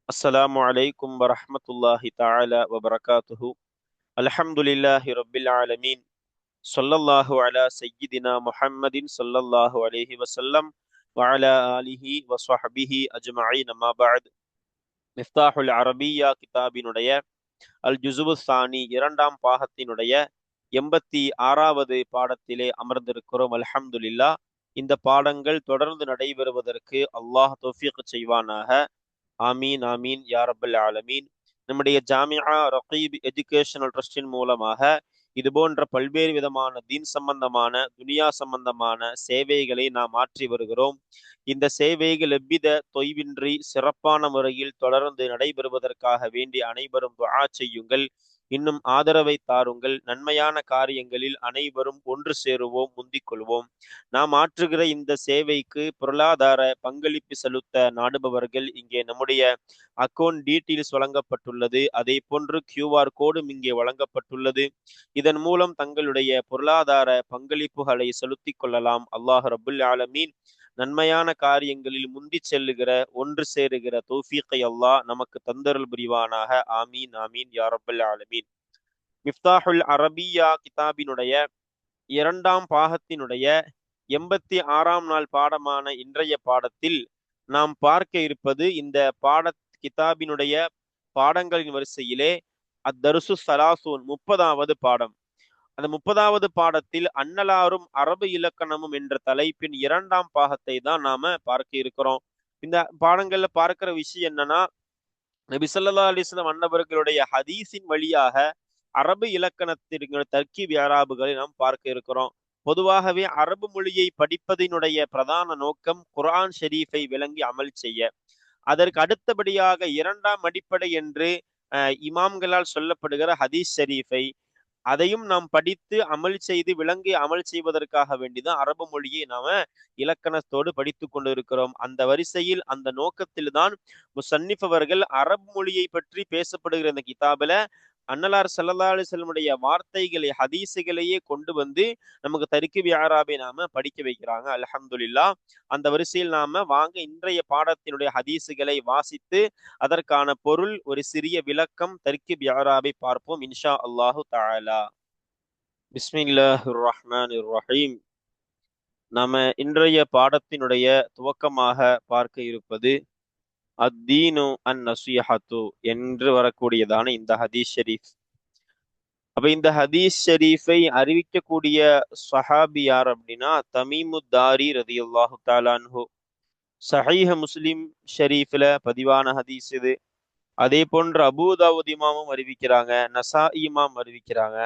السلام عليكم ورحمة الله تعالى وبركاته. الحمد لله رب العالمين. صلى الله على سيدنا محمد صلى الله عليه وسلم وعلى آله وصحبه أجمعين. ما بعد. மிஃப்தாஹுல் அரபியா கிதாபினுடைய அல் ஜுசுபு சானி இரண்டாம் பாகத்தினுடைய 86வது பாடத்திலே அமர்ந்திருக்கிறோம். அல்ஹம்துலில்லா. இந்த பாடங்கள் தொடர்ந்து நடைபெறுவதற்கு அல்லாஹ் தௌஃபீக் செய்வானாக. ஆமீன் ஆமீன் யா ரப்பல் ஆலமீன். நம்முடைய ஜாமியா ரகீப் எஜுகேஷனல் ட்ரஸ்டின் மூலமாக இது போன்ற பல்வேறு விதமான தீன் சம்பந்தமான துனியா சம்பந்தமான சேவைகளை நாம் ஆற்றி வருகிறோம். இந்த சேவைகள் எவ்வித தொய்வின்றி சிறப்பான முறையில் தொடர்ந்து நடைபெறுவதற்காக வேண்டி அனைவரும் துஆ செய்யுங்கள். இன்னும் ஆதரவை தாருங்கள். நன்மையான காரியங்களில் அனைவரும் ஒன்று சேருவோம், முந்திக் கொள்வோம். நாம் ஆற்றுகிற இந்த சேவைக்கு பொருளாதார பங்களிப்பு செலுத்த நாடுபவர்கள் இங்கே நம்முடைய அக்கௌண்ட் டீட்டெயில்ஸ் வழங்கப்பட்டுள்ளது. அதே போன்று QR கோடும் இங்கே வழங்கப்பட்டுள்ளது. இதன் மூலம் தங்களுடைய பொருளாதார பங்களிப்புகளை செலுத்திக் கொள்ளலாம். அல்லாஹ் ரபுல் ஆலமீன் நன்மையான காரியங்களில் முந்தி செல்லுகிற ஒன்று சேருகிற தௌஃபீக்கை அல்லாஹ் நமக்கு தந்தருள் புரிவானாக. ஆமீன் ஆமீன் யா ரப்பல் ஆலமீன். மிஃப்தாஹுல் அரபியா கிதாபினுடைய இரண்டாம் பாகத்தினுடைய 86ஆம் நாள் பாடமான இன்றைய பாடத்தில் நாம் பார்க்க இருப்பது இந்த கிதாபினுடைய பாடங்களின் வரிசையிலே அத்தருசு சலாசூன் 30வது பாடம். அந்த 30வது பாடத்தில் அன்னலாரும் அரபு இலக்கணமும் என்ற தலைப்பின் இரண்டாம் பாகத்தை தான் நாம பார்க்க இருக்கிறோம். இந்த பாடங்கள்ல பார்க்கிற விஷயம் என்னன்னா, நபி ஸல்லல்லாஹு அலைஹி வஸல்லம் அன்னவர்களுடைய ஹதீஸின் வழியாக அரபு இலக்கணத்திற்கு தர்கீப் இஅராபுகளை நாம் பார்க்க இருக்கிறோம். பொதுவாகவே அரபு மொழியை படிப்பதனுடைய பிரதான நோக்கம் குர்ஆன் ஷரீஃபை விளங்கி அமல் செய்ய. அதற்கு அடுத்தபடியாக இரண்டாம் அடிப்படை என்று இமாம்களால் சொல்லப்படுகிற ஹதீஸ் ஷரீஃபை அதையும் நாம் படித்து அமல் செய்து விளங்கி அமல் செய்வதற்காக வேண்டிதான் அரபு மொழியை நாம இலக்கணத்தோடு படித்து கொண்டு இருக்கிறோம். அந்த வரிசையில் அந்த நோக்கத்தில் தான் முஸன்னிஃப் அவர்கள் அரபு மொழியை பற்றி பேசப்படுகிற இந்த கிதாபில அன்னலார் ஸல்லல்லாஹு அலைஹி வஸல்லமுடைய வார்த்தைகளை ஹதீஸுகளையே கொண்டு வந்து நமக்கு தர்கீப் இஅராபை நாம படிக்க வைக்கிறாங்க. அல்ஹம்துலில்லாஹ். அந்த வரிசையில் நாம வாங்க இன்றைய பாடத்தினுடைய ஹதீஸுகளை வாசித்து அதற்கான பொருள் ஒரு சிறிய விளக்கம் தர்கீப் இஅராபை பார்ப்போம் இன்ஷா அல்லாஹு தஆலா. பிஸ்மில்லாஹிர் ரஹ்மானிர் ரஹீம். நாம இன்றைய பாடத்தினுடைய துவக்கமாக பார்க்க இருப்பது அத்தீனு அன் நசீஹத்து என்று வரக்கூடியதான இந்த ஹதீஸ் ஷரீஃப். அப்ப இந்த ஹதீஸ் ஷரீஃபை அறிவிக்கக்கூடிய சஹாபி யார் அப்படின்னா தமீமுத்தாரி ரலியல்லாஹு தஆலா அன்ஹு. சஹீஹ் முஸ்லிம் ஷரீஃப்ல பதிவான ஹதீஸ் இது. அதே போன்று அபூதாவூத் இமாமும் அறிவிக்கிறாங்க, நசாஇ இமாம் அறிவிக்கிறாங்க.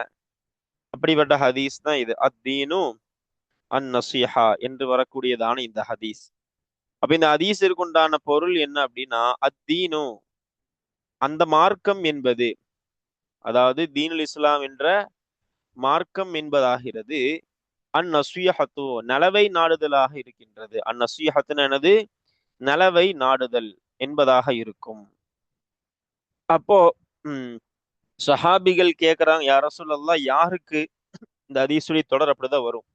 அப்படிப்பட்ட ஹதீஸ் தான் இது, அத்தீனு அன் நசீஹா என்று வரக்கூடியதான இந்த ஹதீஸ். அப்ப இந்த ஹதீஸிற்கு உண்டான பொருள் என்ன அப்படின்னா, அத்தீனு அந்த மார்க்கம் என்பது, அதாவது தீனுல் இஸ்லாம் என்ற மார்க்கம் என்பதாகிறது அன் நசீஹத்து நலவை நாடுதலாக இருக்கின்றது. அன் நசீஹத்துன்னு எனது நலவை நாடுதல் என்பதாக இருக்கும். அப்போ சஹாபிகள் கேட்கிறாங்க, யா ரசூலல்லாஹ், யாருக்கு இந்த ஹதீஸுடைய தொடர் அப்படிதான் வரும்,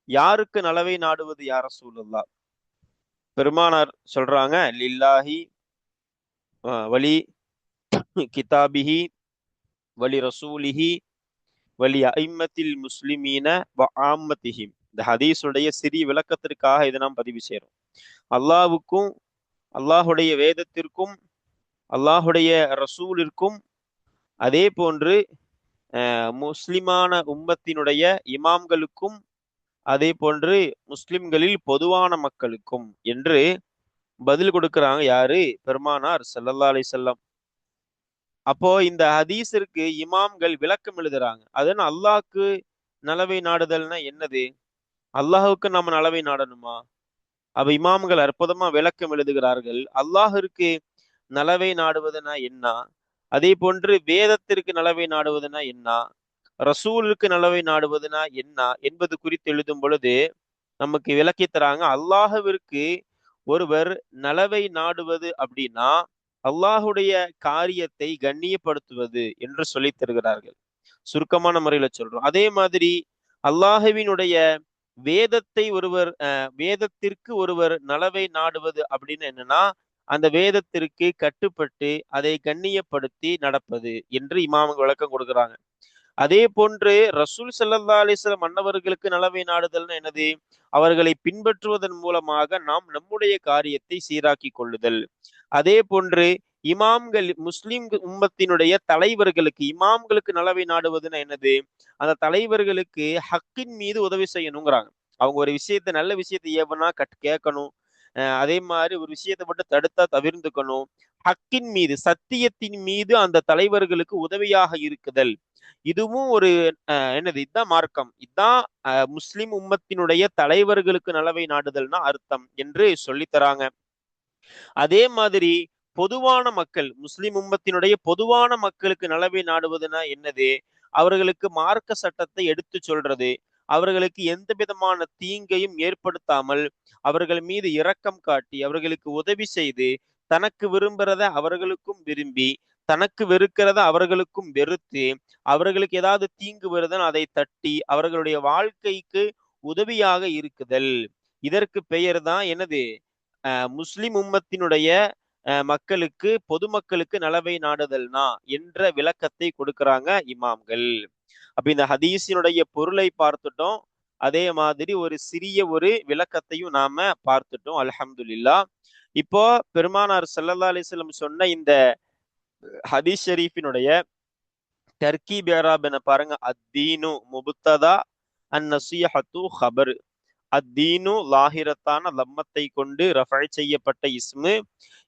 யாருக்கு நலவை நாடுவது யா ரசூலல்லாஹ்? பெருமானார் சொல்றாங்க, லில்லாஹி வலி கிதாபிஹி வலி ரசூலிஹி வலி அஇம்மத்தில் முஸ்லிமீன வ ஆம்மத்திஹிம். இந்த ஹதீஸுடைய சிறிய விளக்கத்திற்காக இதை நாம் பதிவு செய்யறோம். அல்லாஹ்வுக்கும் அல்லாஹுடைய வேதத்திற்கும் அல்லாஹுடைய ரசூலிற்கும் அதே போன்று முஸ்லிமான உம்மத்தினுடைய இமாம்களுக்கும் அதே போன்று முஸ்லிம்களில் பொதுவான மக்களுக்கும் என்று பதில் கொடுக்கிறாங்க. யாரு? பெருமானார் ஸல்லல்லாஹு அலைஹி வஸல்லம். அப்போ இந்த ஹதீஸிற்கு இமாம்கள் விளக்கம் எழுதுறாங்க. அதன் அல்லாஹ்க்கு நலவை நாடுதல்னா என்னது? அல்லாஹுக்கு நம்ம நலவை நாடணுமா? அப்ப இமாம்கள் அற்புதமா விளக்கம் எழுதுகிறார்கள். அல்லாஹிற்கு நலவை நாடுவதுனா என்ன, அதே போன்று வேதத்திற்கு நலவை நாடுவதுனா என்ன, ரசூலுக்கு நலவை நாடுவதுனா என்ன என்பது குறித்து எழுதும் பொழுது நமக்கு விளக்கி தராங்க. அல்லாஹுவிற்கு ஒருவர் நலவை நாடுவது அப்படின்னா அல்லாஹுடைய காரியத்தை கண்ணியப்படுத்துவது என்று சொல்லி தருகிறார்கள். சுருக்கமான முறையில சொல்றோம். அதே மாதிரி அல்லாஹுவினுடைய வேதத்தை வேதத்திற்கு ஒருவர் நலவை நாடுவது அப்படின்னு என்னன்னா அந்த வேதத்திற்கு கட்டுப்பட்டு அதை கண்ணியப்படுத்தி நடப்பது என்று இமாமுக்கு விளக்கம் கொடுக்குறாங்க. அதே போன்று ரசூல் ஸல்லல்லாஹு அலைஹி வஸல்லம் மன்னவர்களுக்கு நலவை நாடுதல்னு என்னது? அவர்களை பின்பற்றுவதன் மூலமாக நாம் நம்முடைய காரியத்தை சீராக்கி கொள்ளுதல். அதே போன்று இமாம்கள் முஸ்லிம் உம்மத்தினுடைய தலைவர்களுக்கு இமாம்களுக்கு நலவை நாடுவதுன்னா என்னது? அந்த தலைவர்களுக்கு ஹக்கின் மீது உதவி செய்யணுங்கிறாங்க. அவங்க ஒரு விஷயத்த நல்ல விஷயத்தை ஏவனா கேட்கணும். அதே மாதிரி ஒரு விஷயத்தை மட்டும் தடுத்தா தவிர்ந்துக்கணும். ஹக்கின் மீது சத்தியத்தின் மீது அந்த தலைவர்களுக்கு உதவியாக இருக்குதல். இதுவும் ஒரு என்னது? இதுதான் மார்க்கம். இதுதான் முஸ்லிம் உம்மத்தினுடைய தலைவர்களுக்கு நலவை நாடுதல்னா அர்த்தம் என்று சொல்லித் தராங்க. அதே மாதிரி பொதுவான மக்கள் முஸ்லிம் உம்மத்தினுடைய பொதுவான மக்களுக்கு நலவை நாடுவதுன்னா என்னது? அவர்களுக்கு மார்க்க சட்டத்தை எடுத்து சொல்றது, அவர்களுக்கு எந்த விதமான தீங்கையும் ஏற்படுத்தாமல் அவர்கள் மீது இரக்கம் காட்டி அவர்களுக்கு உதவி செய்து தனக்கு விரும்புறத அவர்களுக்கும் விரும்பி தனக்கு வெறுக்கிறத அவர்களுக்கும் வெறுத்து அவர்களுக்கு ஏதாவது தீங்கு வருதுன்னு அதை தட்டி அவர்களுடைய வாழ்க்கைக்கு உதவியாக இருக்குதல். இதற்கு பெயர் தான் என்னது? முஸ்லிம் உம்மத்தினுடைய மக்களுக்கு பொதுமக்களுக்கு நலவை நாடுதல்னா என்ற விளக்கத்தை கொடுக்கிறாங்க இமாம்கள். அப்ப இந்த ஹதீஸினுடைய பொருளை பார்த்துட்டோம். அதே மாதிரி ஒரு சிறிய ஒரு விளக்கத்தையும் நாம பார்த்துட்டோம். அல்ஹம்துலில்லாஹ். இப்போ பெருமானார் ஸல்லல்லாஹு அலைஹி வஸல்லம் சொன்ன இந்த ஹதீஸ் ஷரீஃபினுடைய தர்கீப் இஅராப் என பாருங்க. அத்தீனு முப்ததா அந்நஸீஹத்து ஹபர். அத்தீனு லாஹிரத்தான லம்மத்தை கொண்டு ரஃபை செய்யப்பட்ட இஸ்மு.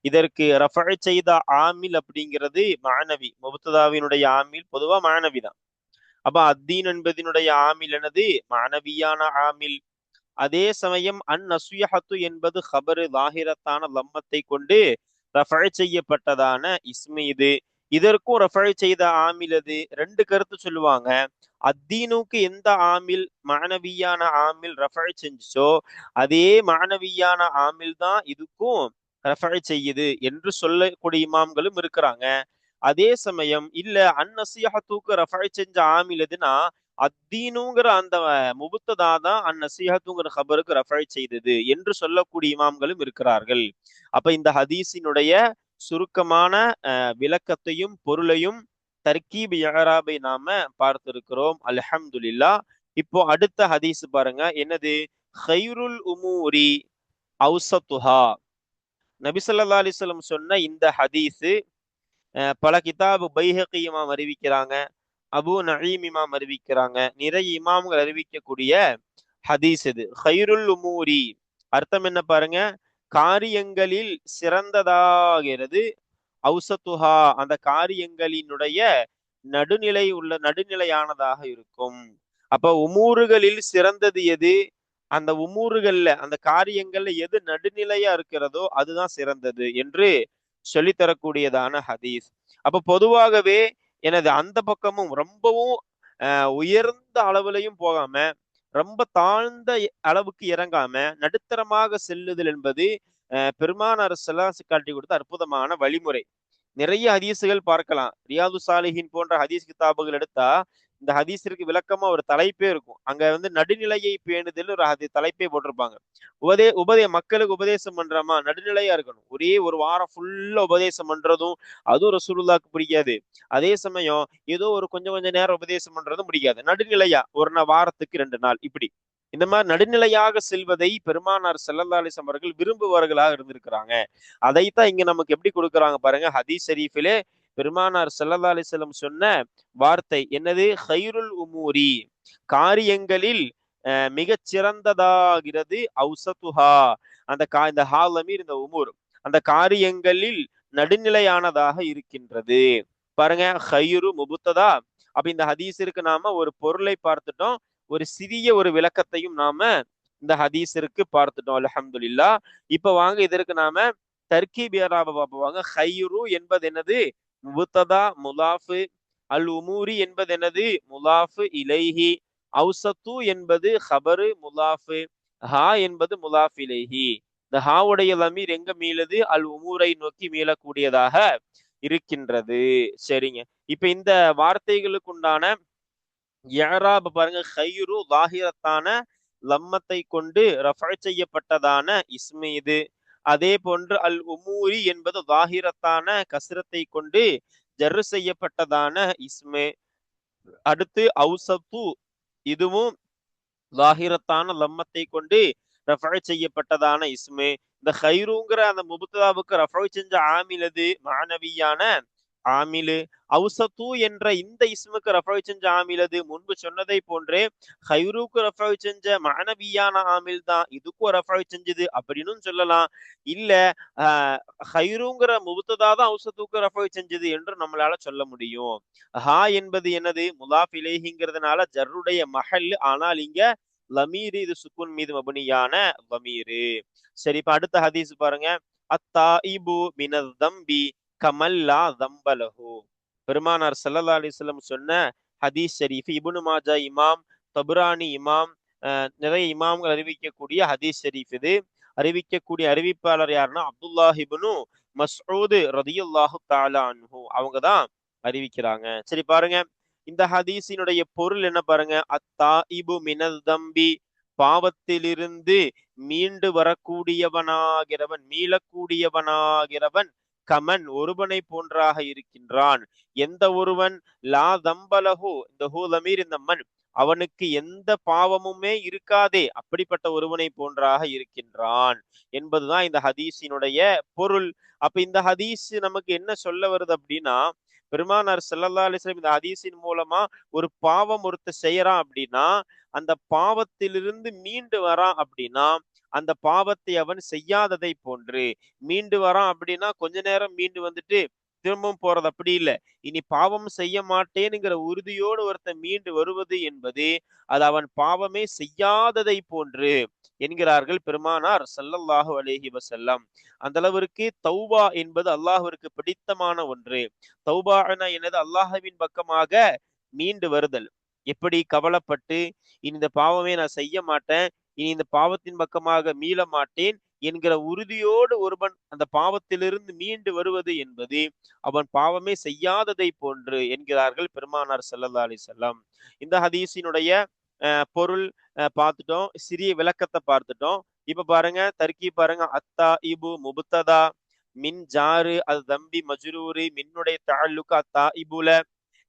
இதற்கு ரஃபை செய்த ஆமில் அப்படிங்கிறது மானவி. முப்ததாவினுடைய ஆமில் பொதுவா மானவி தான். அப்ப அத்தீன் என்பதனுடைய ஆமில் என்னது? மானவியான ஆமில். அதே சமயம் நசுயஹத்து என்பது ஹபரு லாஹிரத்தான லம்மத்தை கொண்டு ரஃபை செய்யப்பட்டதான இஸ்மு இது. இதற்கும் ரஃபை செய்த ஆமில் அது. ரெண்டு கருத்து சொல்லுவாங்க. அத்தீனுக்கு எந்த ஆமில் மானவியான ஆமில் ரஃபை செஞ்சுச்சோ அதே மானவியான ஆமில் தான் இதுக்கும் ரஃபை செய்யுது என்று சொல்லக்கூடிய இமாம்களும் இருக்கிறாங்க. அதே சமயம் இல்ல அந்நசிஹத்துக்கு ரஃபை செஞ்ச ஆமில் எதுனா அத்தீனுங்கிற அந்த முபுத்ததா தான் அந்நசிஹத்துங்கிற ஹபருக்கு ரஃபை செய்தது என்று சொல்லக்கூடிய இமாம்களும் இருக்கிறார்கள். அப்ப இந்த ஹதீஸினுடைய சுருக்கமான விளக்கத்தையும் பொருளையும் தர்கீப் இஅராபை நாம பார்த்திருக்கிறோம். அல்ஹம்துலில்லாஹ். இப்போ அடுத்த ஹதீஸ் பாருங்க. என்னது? கைருல் உமூரி அவுசத்துஹா. நபி ஸல்லல்லாஹு அலைஹி வஸல்லம் சொன்ன இந்த ஹதீஸ் பல கிதாபு பைஹகி இமாம் அறிவிக்கிறாங்க, அபு நஈம் இமாம் அறிவிக்கிறாங்க, நிறைய இமாம்கள் அறிவிக்கக்கூடிய ஹதீஸ் இது. கைருல் உமூரி அர்த்தம் என்ன பாருங்க? காரியங்களில் சிறந்ததாகிறது. அவுசத்துஹா அந்த காரியங்களினுடைய நடுநிலையானதாக இருக்கும். அப்ப உமூறுகளில் சிறந்தது எது? அந்த உமூறுகள்ல அந்த காரியங்கள்ல எது நடுநிலையா இருக்கிறதோ அதுதான் சிறந்தது என்று சொல்லித்தரக்கூடியதான ஹதீஸ். அப்ப பொதுவாகவே எனது அந்த பக்கமும் ரொம்பவும் உயர்ந்த அளவுலையும் போகாம ரொம்ப தாழ்ந்த அளவுக்கு இறங்காம நடுத்தரமாக செல்லுதல் என்பது பெருமானார் ஸல்லல்லாஹு காட்டி கொடுத்த அற்புதமான வழிமுறை. நிறைய ஹதீஸுகள் பார்க்கலாம். ரியாது சாலிஹின் போன்ற ஹதீஸ் கிதாபுகள் எடுத்தா இந்த ஹதீஸிற்கு விளக்கமா ஒரு தலைப்பே இருக்கும். அங்க நடுநிலையை பேணுதல் ஒரு தலைப்பே போட்டிருப்பாங்க. மக்களுக்கு உபதேசம் பண்றோமா நடுநிலையா இருக்கணும். ஒரே ஒரு வாரம் ஃபுல்லா உபதேசம் பண்றதும் அதுவும் ரசூலுல்லாஹ்க்கு பிடிக்காது. அதே சமயம் ஏதோ ஒரு கொஞ்சம் கொஞ்ச நேரம் உபதேசம் பண்றதும் பிடிக்காது. நடுநிலையா ஒரு வாரத்துக்கு 2 நாள் இப்படி இந்த மாதிரி நடுநிலையாக செல்வதை பெருமானார் ஸல்லல்லாஹு அலைஹி வஸல்லம் அவர்கள் விரும்புபவர்களாக இருந்திருக்கிறாங்க. அதைத்தான் இங்க நமக்கு எப்படி கொடுக்குறாங்க பாருங்க. ஹதீஸ் ஷரீஃபிலே பெருமானார் ஸல்லல்லாஹு அலைஹி வஸல்லம் சொன்ன வார்த்தை என்னது? கைருல் உமூரி காரியங்களில் மிகச் சிறந்ததாகிறது. அவுசத்துஹா இந்த ஹாலமீர் இந்த உமூர் அந்த காரியங்களில் நடுநிலையானதாக இருக்கின்றது. பாருங்க, ஹைரு முபுத்ததா. அப்ப இந்த ஹதீஸிற்கு நாம ஒரு பொருளை பார்த்துட்டோம், ஒரு சிறிய ஒரு விளக்கத்தையும் நாம இந்த ஹதீஸிற்கு பார்த்துட்டோம். அல்ஹம்துலில்லாஹ். இப்ப வாங்க இதற்கு நாம தர்கீப் இஅராப பார்ப்போம். ஹைரு என்பது என்னது? முபுத்ததா முலாஃபு. அல் உமூரி என்பது என்னது? முலாஃபு இலைஹி. அவுசத்து என்பது ஹபரு முலாஃபு. ஹா என்பது முலாஃப் இலைஹி. இந்த ஹாவுடைய லமீர் எங்க மீளுது? அல் உமூரை நோக்கி மீளக்கூடியதாக இருக்கின்றது. சரிங்க. இப்ப இந்த வார்த்தைகளுக்கு உண்டான இஅராப் பாருங்க. கைரு லாஹிரத்தான லம்மத்தை கொண்டு ரஃபை செய்யப்பட்டதான இஸ்மு இது. அதே போன்று அல் உமூரி என்பது லாஹிரத்தான கஸ்ரத்தை கொண்டு ஜர்ரு செய்யப்பட்டதான இஸ்மு. அடுத்து அவுசத்து, இதுவும் லாஹிரத்தான லம்மத்தை கொண்டு ரஃபா செய்யப்பட்டதான இஸ்மு. இந்த ஹைருங்கிற அந்த முபுத்ததாவுக்கு ரஃபா செஞ்ச ஆமில் அது மானவியான ஆமிலு. அவுசத்து என்ற இந்த இஸ்முக்கு ரஃபா செஞ்ச ஆமில் அது முன்பு சொன்னதை போன்றே ஹைருக்கு ரஃபா செஞ்ச மானவியான ஆமில் தான் இதுக்கும் ரஃபா செஞ்சது அப்படின்னு சொல்லலாம். இல்ல ஹைருங்கிற முபுத்ததா தான் அவுசத்துக்கு ரஃபா செஞ்சது என்று நம்மளால சொல்ல முடியும். ஹா என்பது என்னது முலாஃப் இலைஹிங்கிறதுனால ஜர்ருடைய மஹல், ஆனால் இங்க லமீரு, இது சுக்குன் மீது மபனியான லமீரு. சரி, இப்ப அடுத்த ஹதீஸ் பாருங்க. அத்தாயிபு மினல் தம்பி கமல்லா தம்பலஹு. பெருமானார் ஸல்லல்லாஹு அலைஹி வஸல்லம் சொன்ன ஹதீஸ் ஷரீஃப். இப்னு மாஜா இமாம், தபுரானி இமாம், நிறைய இமாம்கள் அறிவிக்கக்கூடிய ஹதீஸ் ஷரீஃப் இது. அறிவிக்கக்கூடிய அறிவிப்பாளர் யாருன்னா அப்துல்லாஹ் இப்னு மஸ்ஊத் ரலியல்லாஹு தஆலா அன்ஹு, அவங்க தான் அறிவிக்கிறாங்க. சரி பாருங்க, இந்த ஹதீஸினுடைய பொருள் என்ன பாருங்க. அத்தாயிபு மினல் தம்பி, பாவத்திலிருந்து மீண்டு வரக்கூடியவனாகிறவன், மீளக்கூடியவனாகிறவன், கமன் ஒருவனை போன்றாக இருக்கின்றான். எந்த ஒருவன், லா தம்பலஹு, இந்த ஹூ லமீர் இந்த மண், அவனுக்கு எந்த பாவமுமே இருக்காதே, அப்படிப்பட்ட ஒருவனை போன்றாக இருக்கின்றான் என்பதுதான் இந்த ஹதீஸினுடைய பொருள். அப்ப இந்த ஹதீஸ் நமக்கு என்ன சொல்ல வருது அப்படின்னா, பெருமானார் ஸல்லல்லாஹு அலைஹி வஸல்லம் இந்த ஹதீஸின் மூலமா ஒரு பாவம் ஒருத்தர் செய்யறான் அப்படின்னா, அந்த பாவத்திலிருந்து மீண்டு வரான் அப்படின்னா, அந்த பாவத்தை அவன் செய்யாததை போன்று மீண்டு வரான் அப்படின்னா, கொஞ்ச நேரம் மீண்டு வந்துட்டு திரும்பவும் போறது அப்படி இல்லை. இனி பாவம் செய்ய மாட்டேனுங்கிற உறுதியோடு ஒருத்தன் மீண்டு வருவது என்பது அது அவன் பாவமே செய்யாததை போன்று என்கிறார்கள் பெருமானார் ஸல்லல்லாஹு அலைஹி வஸல்லம். அந்த அளவிற்கு தௌபா என்பது அல்லாஹ்விற்கு பிடித்தமான ஒன்று. தௌபானா என்னது, அல்லாஹ்வின் பக்கமாக மீண்டு வருதல். எப்படி கவலைப்பட்டு இனி இந்த பாவமே நான் செய்ய மாட்டேன், இனி இந்த பாவத்தின் பக்கமாக மீள மாட்டேன் என்கிற உறுதியோடு ஒருவன் அந்த பாவத்திலிருந்து மீண்டு வருவது என்பது அவன் பாவமே செய்யாததை போன்று என்கிறார்கள் பெருமானார் ஸல்லல்லாஹு அலைஹி வஸல்லம். இந்த ஹதீஸினுடைய பொருள் பார்த்துட்டோம், சிறிய விளக்கத்தை பார்த்துட்டோம். இப்ப பாருங்க தர்கீப் பாருங்க. அத்தா இபு முபுத்ததா, மின் ஜாரு அது தம்பி மஜ்ரூரு, மின்னுடைய தஅல்லுக அத்தா இபுல,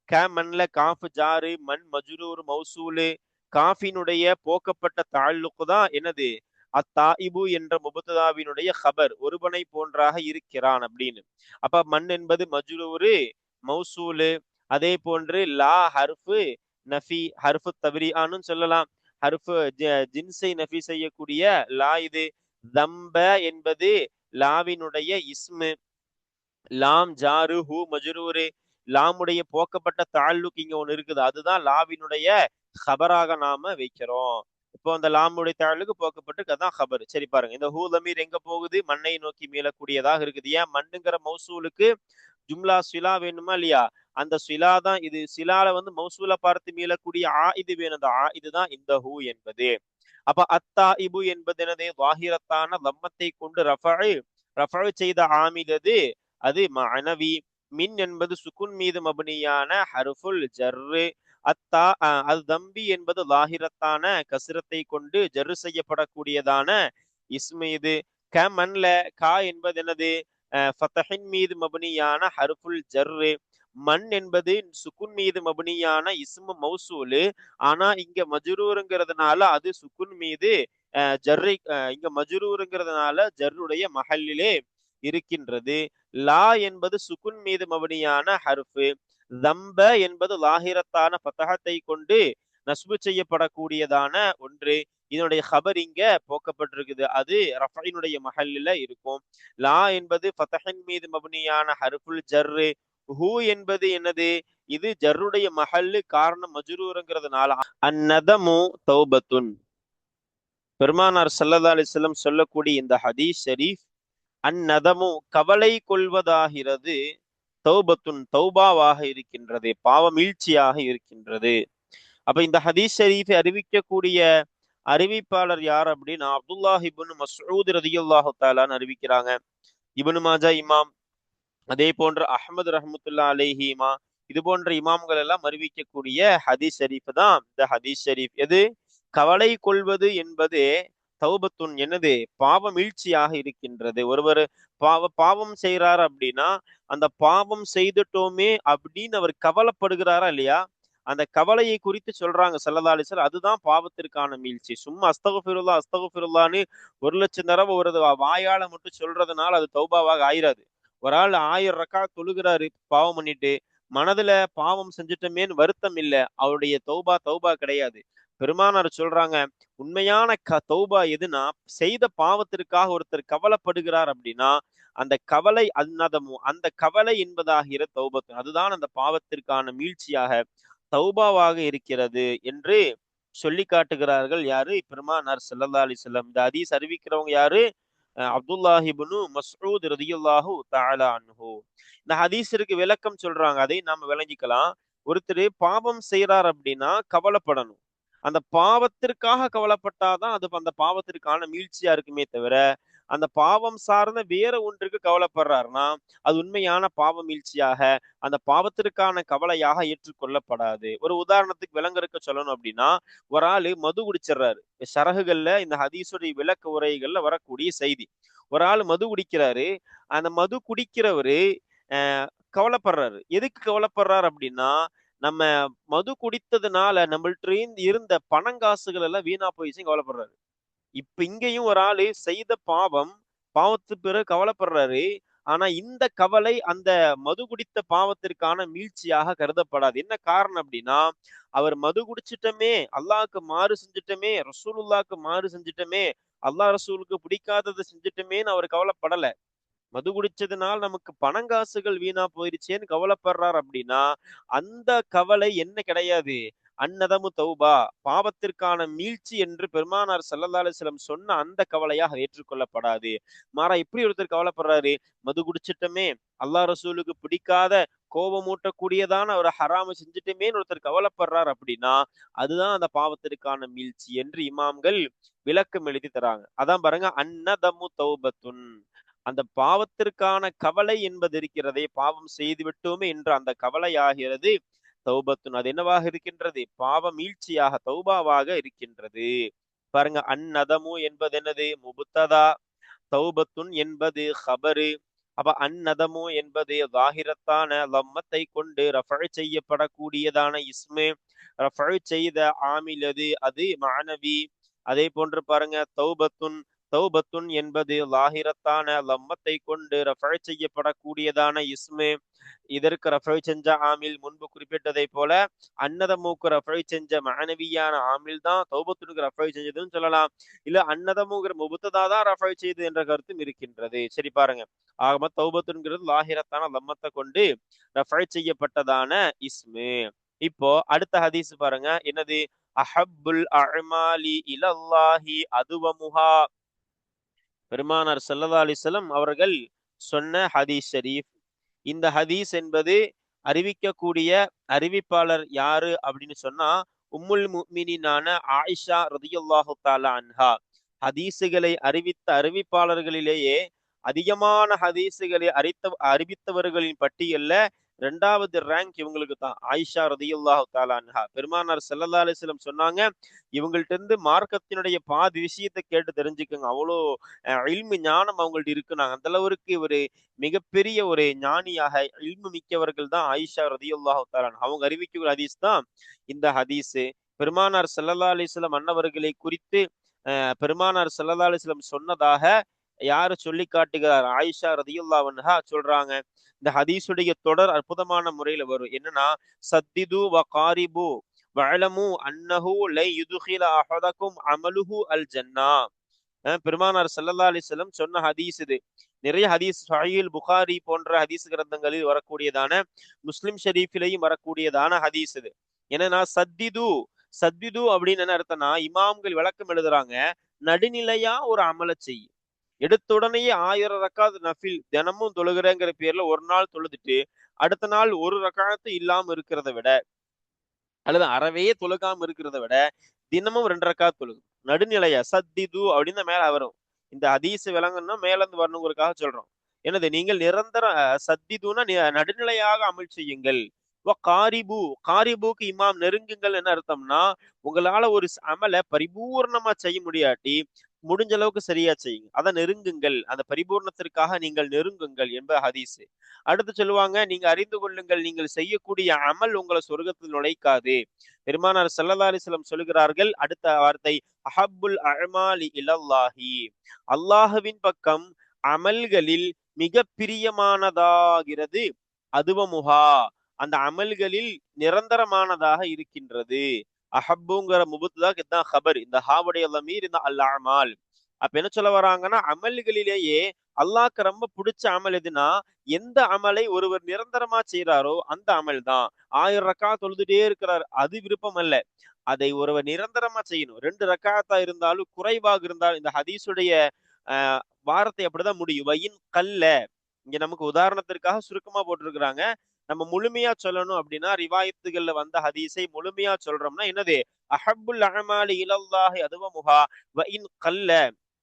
க மன்ல காஃப் ஜாரு, மண் மஜ்ரூர் மௌசூலு, காஃபினுடைய போக்கப்பட்ட தஅல்லுக் தான் என்னது, அத்தாயிபு என்ற முபத்ததாவினுடைய ஹபர், ஒருவனை போன்றாக இருக்கிறான் அப்படின்னு. அப்ப மண் என்பது மஜ்ரூரு மௌசூலு. அதே போன்று லா ஹர்ஃபு நஃபி, ஹர்ஃபு தப்ரீஆன்னு சொல்லலாம். ஹர்ஃபு ஜின்ஸை நஃபி செய்யக்கூடிய லா இது. தம்ப என்பது லாவினுடைய இஸ்மு. லாம் ஜாரு ஹூ மஜ்ரூரு, லாமுடைய போக்கப்பட்ட தாழ்லுக்கு இங்க ஒண்ணு இருக்குது, அதுதான் லாவினுடைய ஹபராக நாம வைக்கிறோம். இப்போ அந்த லாமுடைய தாழ்லுக்கு போக்கப்பட்டு அதான் ஹபர். சரி பாருங்க, இந்த ஹூ லமீர் எங்க போகுது, மண்ணை நோக்கி மீளக்கூடியதாக இருக்குது. ஏன், மண்ணுங்கிற மௌசூலுக்கு ஜும்லா சிலா வேணுமா இல்லையா, அந்த சிலா தான் இது. சிலால வந்து மௌசூலை பார்த்து மீளக்கூடிய இது வேணும், அந்த இதுதான் இந்த ஹூ என்பது. அப்ப அத்தா இபு என்பது என்னது, வாஹிரத்தான லம்மத்தை கொண்டு ரஃபா செய்த ஆமிலது அது மஅனவி. மின் என்பது சுக்குன் மீது மபனியான ஹர்ஃபுல் ஜர்ரு. அத்தா அல் தம்பி என்பது லாஹிரத்தான கசிரத்தை கொண்டு ஜர்ரு செய்யப்படக்கூடியதான இஸ்மு இது. க மன்ல, கா என்பது என்னது, ஃபதஹின் மீது மபனியான ஹர்ஃபுல் ஜர்ரு. மண் என்பது சுக்குன் மீது மபனியான இஸ்மு மௌசூலு. ஆனா இங்க மஜ்ரூருங்கிறதுனால அது சுக்குன் மீது ஜர்ரை, இங்க மஜ்ரூருங்கிறதுனால ஜர்ருடைய மஹல்லிலே இருக்கின்றது. லா என்பது சுக்குன் மீது மபனியான ஹர்ஃபு. தம்ப என்பது லாஹிரத்தான ஃபதஹத்தை கொண்டு நஸ்பு செய்யப்படக்கூடியதான ஒன்று. இதனுடைய ஹபர் இங்க போக்கப்பட்டிருக்குது, அது ரஃபைனுடைய மஹல்லில இருக்கும். லா என்பது ஃபதஹின் மீது மபனியான ஹர்ஃபுல் ஜர்ரு. ஹூ என்பது என்னது, இது ஜர்ருடைய மஹல்லு, காரணம் மஜ்ரூருங்கிறதுனால. அந்நதமு தௌபத்துன், பெருமானார் ஸல்லல்லாஹு அலைஹி வஸல்லம் சொல்லக்கூடிய இந்த ஹதீஸ் ஷரீஃப், அந்நதமு கவலை கொள்வதாகிறது, தௌபத்துன் தௌபாவாக இருக்கின்றது, பாவமீழ்ச்சியாக இருக்கின்றது. அப்ப இந்த ஹதீஸ் ஷரீஃபை அறிவிக்கக்கூடிய அறிவிப்பாளர் யார் அப்படின்னா அப்துல்லாஹ் இப்னு மஸ்ஊத் ரலியல்லாஹு தஆலான்னு அறிவிக்கிறாங்க. இப்னு மாஜா இமாம், அதே போன்று அஹ்மது ரஹ்மத்துல்லாஹி அலைஹிமா, இது போன்ற இமாம்கள் எல்லாம் அறிவிக்கக்கூடிய ஹதீஸ் ஷரீஃப் தான் இந்த ஹதீஸ் ஷரீஃப். எது, கவலை கொள்வது என்பது தௌபத்துன் என்னது பாவ மீழ்ச்சியாக இருக்கின்றது. ஒருவர் பாவம் செய்யறாரு அப்படின்னா அந்த பாவம் செய்துட்டோமே அப்படின்னு அவர் கவலைப்படுகிறாரா இல்லையா, அந்த கவலையை குறித்து சொல்றாங்க ஸல்லல்லாஹு அலைஹி வஸல்லம். அதுதான் பாவத்திற்கான மீழ்ச்சி. சும்மா அஸ்தகுஃபிருல்லா அஸ்தகுஃபிருல்லான்னு 1,00,000 தடவை ஒரு வாயால மட்டும் சொல்றதுனால அது தௌபாவாக ஆயிராது. ஒரு ஆள் 1000 ரக்காத் தொழுகிறாரு பாவம் பண்ணிட்டு, மனதுல பாவம் செஞ்சுட்டோமேன்னு வருத்தம் இல்ல, அவருடைய தௌபா தௌபா கிடையாது. பெருமானார் சொல்றாங்க, உண்மையான தௌபா எதுனா, செய்த பாவத்திற்காக ஒருத்தர் கவலைப்படுகிறார் அப்படின்னா அந்த கவலை அந்நதமும் அந்த கவலை என்பதாகிற தௌபத்து, அதுதான் அந்த பாவத்திற்கான மீழ்ச்சியாக தௌபாவாக இருக்கிறது என்று சொல்லி காட்டுகிறார்கள். யாரு? பெருமானார் ஸல்லல்லாஹு அலைஹி வஸல்லம். இந்த ஹதீஸ் அறிவிக்கிறவங்க யாரு? அப்துல்லாஹ் இப்னு மஸ்ஊத் ரலியல்லாஹு தஆலா அன்ஹு. இந்த ஹதீஸிற்கு விளக்கம் சொல்றாங்க, அதை நாம விளங்கிக்கலாம். ஒருத்தர் பாவம் செய்யறார் அப்படின்னா கவலைப்படணும். அந்த பாவத்திற்காக கவலைப்பட்டாதான் அது அந்த பாவத்திற்கான மீழ்ச்சியா இருக்குமே தவிர, அந்த பாவம் சார்ந்த வேற ஒன்றுக்கு கவலைப்படுறாருன்னா அது உண்மையான பாவ மீழ்ச்சியாக, அந்த பாவத்திற்கான கவலையாக ஏற்றுக்கொள்ளப்படாது. ஒரு உதாரணத்துக்கு விளங்கறதுக்கு சொல்லணும் அப்படின்னா, ஒரு ஆளு மது குடிச்சிடுறாரு. சரகுகள்ல இந்த ஹதீஸுடைய விளக்க உரைகள்ல வரக்கூடிய செய்தி. ஒரு ஆள் மது குடிக்கிறாரு. அந்த மது குடிக்கிறவரு கவலைப்படுறாரு. எதுக்கு கவலைப்படுறாரு அப்படின்னா, நம்ம மது குடித்ததுனால நம்மள்ட்ட இருந்த பணங்காசுகள் எல்லாம் வீணா போயிடுச்சுன்னு கவலைப்படுறாரு. இப்ப இங்கேயும் ஒரு ஆளு செய்த பாவத்துக்கு பிறகு கவலைப்படுறாரு. ஆனா இந்த கவலை அந்த மது குடித்த பாவத்திற்கான மீழ்ச்சியாக கருதப்படாது. என்ன காரணம் அப்படின்னா, அவர் மது குடிச்சிட்டமே, அல்லாஹ்க்கு மாறு செஞ்சுட்டமே, ரசூலுல்லாஹ்க்கு மாறு செஞ்சுட்டமே, அல்லாஹ் ரசூலுக்கு பிடிக்காததை செஞ்சுட்டமேன்னு அவர் கவலைப்படல. மது குடிச்சதுனால நமக்கு பணங்காசுகள் வீணா போயிருச்சேன்னு கவலைப்படுறார் அப்படின்னா, அந்த கவலை என்ன கிடையாது. அன்னதமு தௌபா, பாவத்திற்கான மீழ்ச்சி என்று பெருமானார் ஸல்லல்லாஹு அலைஹி வஸல்லம் சொன்ன அந்த கவலையாக ஏற்றுக்கொள்ளப்படாது. மாறா எப்படி ஒருத்தர் கவலைப்படுறாரு, மது குடிச்சிட்டமே, அல்லாஹ் ரசூலுக்கு பிடிக்காத கோபமூட்டக்கூடியதான ஒரு ஹராம செஞ்சுட்டமேன்னு ஒருத்தர் கவலைப்படுறார் அப்படின்னா, அதுதான் அந்த பாவத்திற்கான மீழ்ச்சி என்று இமாம்கள் விளக்கம் எழுதி தராங்க. அதான் பாருங்க, அன்னதமு தௌபத்துன். அந்த பாவத்திற்கான கவலை என்பது இருக்கிறதே, பாவம் செய்து விட்டோமே என்ற அந்த கவலை ஆகிறது தௌபத்துன். அது என்னவாக இருக்கின்றது? பாவ மீழ்ச்சியாக தௌபாவாக இருக்கின்றது. பாருங்க, அந்நதமு என்பது என்னது? முபுத்ததா. தௌபத்துன் என்பது ஹபரு. அப்ப அந்நதமு என்பது லாஹிரத்தான லம்மத்தை கொண்டு ரஃபழ் செய்யப்படக்கூடியதான இஸ்மு. ரஃபழ் செய்த ஆமில் அது மானவி. அதே போன்று பாருங்க, தௌபத்துன் தௌபத்துன் என்பது லாஹிரத்தான லம்மத்தை கொண்டு ரஃபழ் செய்யப்படக்கூடியதான இஸ்மு. இதற்கு ரஃபழ் செஞ்ச ஆமில் முன்பு குறிப்பிட்டதை போல அன்னதமுக்கு ரஃபழ் செஞ்ச மானவியான ஆமில் தான் தௌபத்துனுக்கு ரஃபழ் செஞ்சதுன்னு சொல்லலாம். இல்ல அன்னதமுங்கிற முபுத்ததா ரஃபழ் செய்து என்ற கருத்தும் இருக்கின்றது. சரி பாருங்க, ஆகம தௌபத்துங்கிறது லாஹிரத்தான லம்மத்தை கொண்டு ரஃபழ் செய்யப்பட்டதான இஸ்மு. இப்போ அடுத்த ஹதீஸ் பாருங்க, என்னது? அஹப்புல் அஅமாலி இலல்லாஹி அதுவமுஹா. பெருமானார் ஸல்லல்லாஹு அலைஹி வஸல்லம் அவர்கள் சொன்ன ஹதீஸ் ஷரீஃப். இந்த ஹதீஸ் என்பது அறிவிக்கக்கூடிய அறிவிப்பாளர் யாரு அப்படின்னு சொன்னா, உம்முல் முஃமினீனான ஆயிஷா ரலியல்லாஹு தஆலா அன்ஹா. ஹதீஸுகளை அறிவித்த அறிவிப்பாளர்களிலேயே அதிகமான ஹதீஸுகளை அறிவித்தவர்களின் பட்டியல்ல 2வது ரேங்க் இவங்களுக்கு தான். ஆயிஷா ரலியல்லாஹு தஆலா அன்ஹா. பெருமானார் ஸல்லல்லாஹு அலைஹி வஸல்லம் சொன்னாங்க, இவங்கள்ட்ட இருந்து மார்க்கத்தினுடைய பாதி விஷயத்தை கேட்டு தெரிஞ்சுக்கோங்க. அவ்வளோ இல்மு ஞானம் அவங்கள்ட்ட இருக்குனாங்க. அந்த அளவுக்கு ஒரு மிகப்பெரிய ஒரு ஞானியாக இல்மு மிக்கவர்கள் தான் ஆயிஷா ரலியல்லாஹு தஆலா அன்ஹா. அவங்க அறிவிக்கிற ஹதீஸ் தான் இந்த ஹதீஸ். பெருமானார் ஸல்லல்லாஹு அலைஹி வஸல்லம் அன்னவர்களை குறித்து பெருமானார் ஸல்லல்லாஹு அலைஹி வஸல்லம் சொன்னதாக யாரு சொல்லி காட்டுகிறார்? ஆயிஷா ரலியல்லாஹு அன்ஹா சொல்றாங்க. இந்த ஹதீஸுடைய தொடர் அற்புதமான முறையில வரும். என்னன்னா, சத்திது வ காரிபு வஅலமு அன்னஹு லை யுத்கில அஹதகும் அமலுஹு அல் ஜன்னா. பெருமானார் ஸல்லல்லாஹு அலைஹி வஸல்லம் சொன்ன ஹதீஸ் இது. நிறைய ஹதீஸ் சஹீஹுல் புகாரி போன்ற ஹதீஸ் கிரந்தங்களில் வரக்கூடியதான, முஸ்லிம் ஷரீஃபிலையும் வரக்கூடியதான ஹதீஸ் இது. என்னன்னா, சத்திது சத்திது அப்படின்னு என்ன அர்த்தம்னா, இமாம்கள் விளக்கம் எழுதுறாங்க, நடுநிலையா ஒரு அமல செய். எடுத்த உடனேயே 1000 ரக்காத் நஃபில் தினமும் தொழுகிறேங்கிற பேர்ல ஒரு நாள் தொழுதுட்டு அடுத்த நாள் ஒரு ரக்காத்து இல்லாம இருக்கிறத விட, அல்லது அறவே தொழுகாம இருக்கிறத விட தினமும் 2 ரக்காத் தொழுகு. நடுநிலையா சத்திது அப்படின்னு மேல வரும். இந்த ஹதீஸ் விளங்கணும்னா மேல இருந்து வரணுங்கிறதுக்காக சொல்றோம். என்னது? நீங்கள் நிரந்தர சத்திதுன்னா நடுநிலையாக அமல் செய்யுங்கள். காரிபு காரிபுக்கு இமாம் நெருங்குங்கள் என்ன அர்த்தம்னா, உங்களால ஒரு அமல பரிபூர்ணமா செய்ய முடியாட்டி முடிஞ்ச அளவுக்கு சரியா செய்யுங்க. அதை நெருங்குங்கள், அந்த பரிபூர்ணத்திற்காக நீங்கள் நெருங்குங்கள் என்ப ஹதீஸ். அடுத்து சொல்லுவாங்க, நீங்க அறிந்து கொள்ளுங்கள், நீங்கள் செய்யக்கூடிய அமல் உங்களை சொர்க்கத்தில் நுழைக்காது. பெருமானார் ஸல்லல்லாஹு அலைஹி வஸல்லம் சொல்கிறார்கள், அடுத்த வார்த்தை, அஹப்புல் அஅமாலி இலல்லாஹி, அல்லாஹ்வின் பக்கம் அமல்களில் மிக பிரியமானதாகிறது அதுவமுஹா, அந்த அமல்களில் நிரந்தரமானதாக இருக்கின்றது. அஹப்புங்கிற முபுத்துதாக்கு இதுதான் ஹபர். இந்த ஹாவுடைய லமீர் இந்த அல் அமால். அப்ப என்ன சொல்ல வராங்கன்னா, அமல்களிலேயே அல்லாஹ்க்கு ரொம்ப பிடிச்ச அமல் எதுனா, எந்த அமலை ஒருவர் நிரந்தரமா செய்யறாரோ அந்த அமல் தான். 1000 ரக்காத் தொழுதுட்டே இருக்கிறார், அது விருப்பம் அல்ல. அதை ஒருவர் நிரந்தரமா செய்யணும். 2 ரக்காத்தா இருந்தாலும் குறைவாக இருந்தாலும், இந்த ஹதீஸுடைய வார்த்தை அப்படிதான் முடியும். வயின் கல்ல, இங்க நமக்கு உதாரணத்திற்காக சுருக்கமா போட்டிருக்கிறாங்க. நம்ம முழுமையா சொல்லணும் அப்படின்னா, ரிவாயத்துகள்ல வந்த ஹதீஸை முழுமையா சொல்றோம்னா என்னது, அஹப்புல் அஅமாலி இலல்லாஹி அதுவமுஹா வஇன் கல்ல.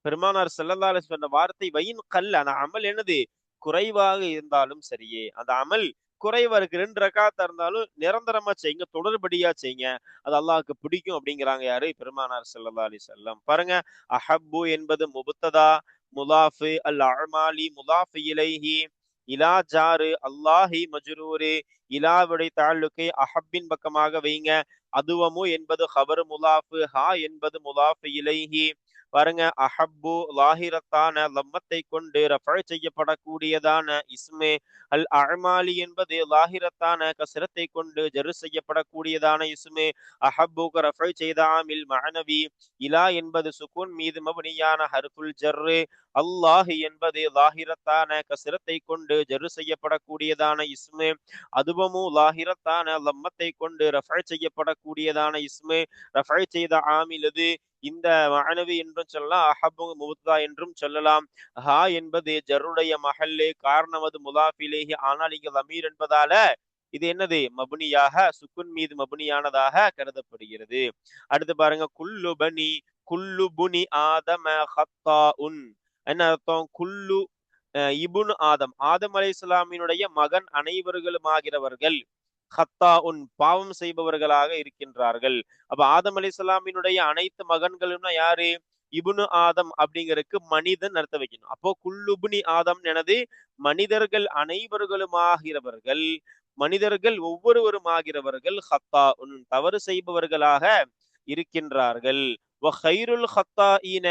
பெருமானார் ஸல்லல்லாஹு அலைஹி சொன்ன வார்த்தை வயின் கல்ல, அந்த அமல் என்னது, குறைவாக இருந்தாலும் சரியே, அந்த அமல் குறைவா இருக்கு, 2 ரக்காத்தா இருந்தாலும் நிரந்தரமா செய்யுங்க, தொடர்படியா செய்யுங்க, அது அல்லாஹ்க்கு பிடிக்கும் அப்படிங்கிறாங்க. யாரு? பெருமானார் ஸல்லல்லாஹு அலைஹி வஸல்லம். பாருங்க, அஹப்பு என்பது முபத்ததா, முலாஃபு அல் அஅமாலி முலாஃபு இலைஹி, இலா ஜாரு அல்லாஹி மஜ்ரூரு, இலாவுடைய தாலுக்கை அஹப்பின் பக்கமாக வைங்க. அதுவமு என்பது ஹபர் முலாஃபு, ஹா என்பது முலாஃபு இலைஹி. பாருங்க, அஹப்பு லாஹிரத்தான லம்மத்தை கொண்டு ரஃபஅ் செய்யப்படக்கூடியதான இஸ்மே. அல் அஅமாலி என்பது லாஹிரத்தான கஸ்ரத்தை கொண்டு ஜரு செய்யப்படக்கூடியதான இஸ்மே. அஹப்புக்கு ரஃபஅ் செய்த ஆமில் மஅனவி. இலா என்பது சுக்கூன் மீது மப்னியான ஹர்ஃபுல் ஜர்ரு. அல்லாஹ் என்பது லாஹிரத்தான கஸ்ரத்தை கொண்டு ஜரு செய்யப்படக்கூடியதான இஸ்மே. அதுவமு லாஹிரத்தான லம்மத்தை கொண்டு ரஃபஅ் செய்யப்படக்கூடியதான இஸ்மே. ரஃபஅ் செய்த ஆமில் இது. இந்த மஅனவி என்றும் சொல்லலாம், அஹப்பு முபத்ததா என்றும் சொல்லலாம். ஹா என்பது ஜர்ருடைய மஹல்லு, காரணம் அது முலாஃப் இலைஹி, ஆனால் இங்க லமீர் என்பதால இது என்னது, மப்னியாக, சுக்குன் மீது மப்னியானதாக கருதப்படுகிறது. அடுத்து பாருங்க, குல்லு பனி, குல்லு புனி ஆதம ஹத்தாஉன். என்ன அர்த்தம்? குல்லு இபுன் ஆதம், ஆதம் அலைஹிஸ்ஸலாமினுடைய மகன் அனைவர்களும் ஆகிறவர்கள் ஹத்தாஉன் பாவம் செய்பவர்களாக இருக்கின்றார்கள். அப்ப ஆதம் அலைஹிஸ்ஸலாமினுடைய அனைத்து மகன்களும்னா யாரு? இப்னு ஆதம் அப்படிங்கறதுக்கு மனிதன் அர்த்தம் வைக்கணும். அப்போ குல்லுப்னி ஆதம் எனது மனிதர்கள் அனைவர்களுமாகிறவர்கள், மனிதர்கள் ஒவ்வொருவரும் ஆகிறவர்கள் ஹத்தாஉன் தவறு செய்பவர்களாக இருக்கின்றார்கள். வ கைருல் ஹத்தாஈன,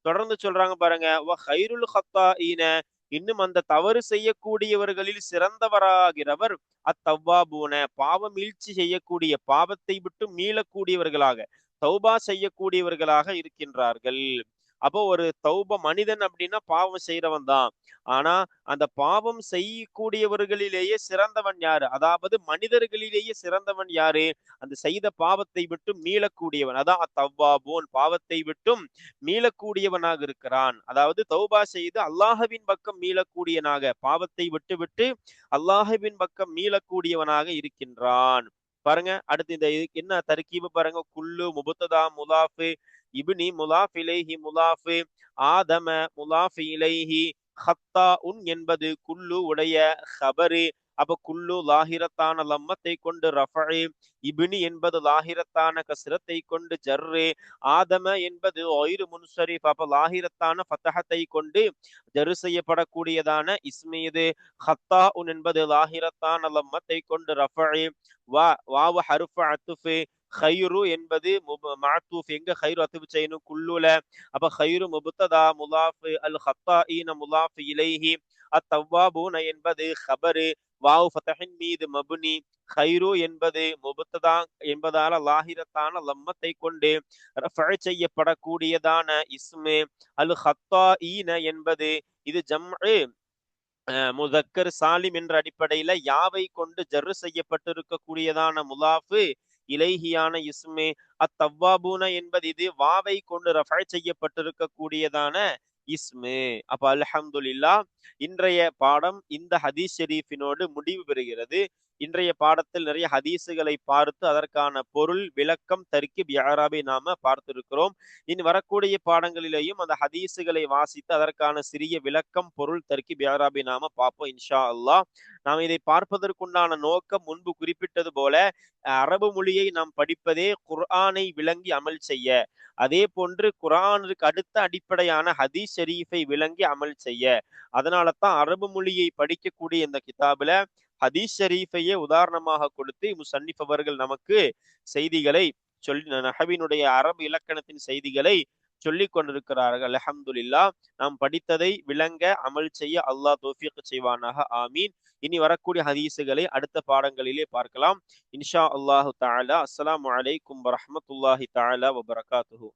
தொடர்ந்து சொல்றாங்க பாருங்க, வ கைருல் ஹத்தாஈன, இன்னும் அந்த தவறு செய்யக்கூடியவர்களில் சிறந்தவராகிறவர் அத்தவ்வாபூன, பாவம் மீழ்ச்சி செய்யக்கூடிய, பாவத்தை விட்டு மீளக்கூடியவர்களாக, தௌபா செய்யக்கூடியவர்களாக இருக்கின்றார்கள். அப்போ ஒரு தௌபா மனிதன் அப்படின்னா பாவம் செய்யறவன் தான். ஆனா அந்த பாவம் செய்யக்கூடியவர்களிலேயே சிறந்தவன் யாரு? அதாவது மனிதர்களிலேயே சிறந்தவன் யாரு? அந்த செய்த பாவத்தை விட்டு மீளக்கூடியவன். அதான் அத்தவ்வாபூன், பாவத்தை விட்டும் மீளக்கூடியவனாக இருக்கிறான். அதாவது தௌபா செய்து அல்லாஹ்வின் பக்கம் மீளக்கூடியவனாக, பாவத்தை விட்டு விட்டு அல்லாஹ்வின் பக்கம் மீளக்கூடியவனாக இருக்கின்றான். பாருங்க, அடுத்து இந்த என்ன தர்கீபு பாருங்க, குல்லு முபத்ததா முலாஃபு, இப்னி முலாஃப் இலைஹி முலாஃபு, ஆதம முலாஃப் இலைஹி, ஹத்தாஉன் என்பது குல்லு உடைய ஹபரு. அப்ப குல்லு லாஹிரத்தான லம்மத்தை கொண்டு ரஃபஇ, இப்னி என்பது லாஹிரத்தான கஸ்ரத்தை கொண்டு ஜர்ரு, ஆதம என்பது ஒயிரு முன்சரிஃப், அப்ப லாஹிரத்தான ஃபத்தஹத்தை கொண்டு ஜரு செய்யப்படக்கூடியதான இஸ்மீது. ஹத்தாஉன் என்பது லாஹிரத்தான லம்மத்தை கொண்டு ரஃபஇ, வாவு ஹர்ஃபு அத்ஃபு. ஹைரு என்பது மஅத்தூஃப், எங்க ஹைரு அத்ஃப் செய்யணும்? குல்லுல. அப்ப ஹைரு முபத்ததா முலாஃப், அல் ஹத்தாஈன முலாஃப் இலைஹி, அத்தவ்வாபூன என்பது ஹபரு, வாவு ஃபதஹின் மீது மப்னி. ஹைரு என்பது முபத்ததா என்பதால லாஹிரத்தான லம்மத்தை கொண்டு ரஃபஅ் செய்யப்படக்கூடியதான இஸ்மு. அல் ஹத்தாஈன என்பது இது ஜம்உ முதக்கர் சாலிம் என்ற அடிப்படையில யாவை கொண்டு ஜர்ரு செய்யப்பட்டிருக்கக்கூடியதான முலாஃபு இலைஹியான இஸ்மே. அத்தவ்வாபூன என்பது இது வாவை கொண்டு ரஃபஅ் செய்யப்பட்டிருக்கக்கூடியதான இஸ்மு. அப்ப அல்ஹம்துலில்லாஹ், இன்றைய பாடம் இந்த ஹதீஸ் ஷெரீஃபினோடு முடிவு பெறுகிறது. இன்றைய பாடத்தில் நிறைய ஹதீஸுகளை பார்த்து அதற்கான பொருள் விளக்கம் தர்கீப் இஅராபை நாம பார்த்திருக்கிறோம். இனி வரக்கூடிய பாடங்களிலேயும் அந்த ஹதீஸுகளை வாசித்து அதற்கான சிறிய விளக்கம் பொருள் தர்கீப் இஅராபை நாம பார்ப்போம் இன்ஷா அல்லாஹ். நாம் இதை பார்ப்பதற்குண்டான நோக்கம் முன்பு குறிப்பிட்டது போல அரபு மொழியை நாம் படிப்பதே குர்ஆனை விளங்கி அமல் செய்ய, அதே போன்று குர்ஆனுக்கு அடுத்த அடிப்படையான ஹதீஸ் ஷரீஃபை விளங்கி அமல் செய்ய. அதனால தான் அரபு மொழியை படிக்கக்கூடிய இந்த கிதாபுல ஹதீஸ் ஷரீஃபையே உதாரணமாக கொடுத்து முசன்னிஃப் அவர்கள் நமக்கு செய்திகளை சொல்லி நஹவினுடைய அரபு இலக்கணத்தின் செய்திகளை சொல்லிக் கொண்டிருக்கிறார்கள். அல்ஹம்துலில்லாஹ். நாம் படித்ததை விளங்க அமல் செய்ய அல்லாஹ் தௌஃபீக் செய்வானாக. ஆமீன். இனி வரக்கூடிய ஹதீஸுகளை அடுத்த பாடங்களிலே பார்க்கலாம் இன்ஷா அல்லாஹு தஆலா. அஸ்ஸலாமு அலைக்கும் வரஹ்மத்துல்லாஹி தஆலா வபரகாத்துஹு.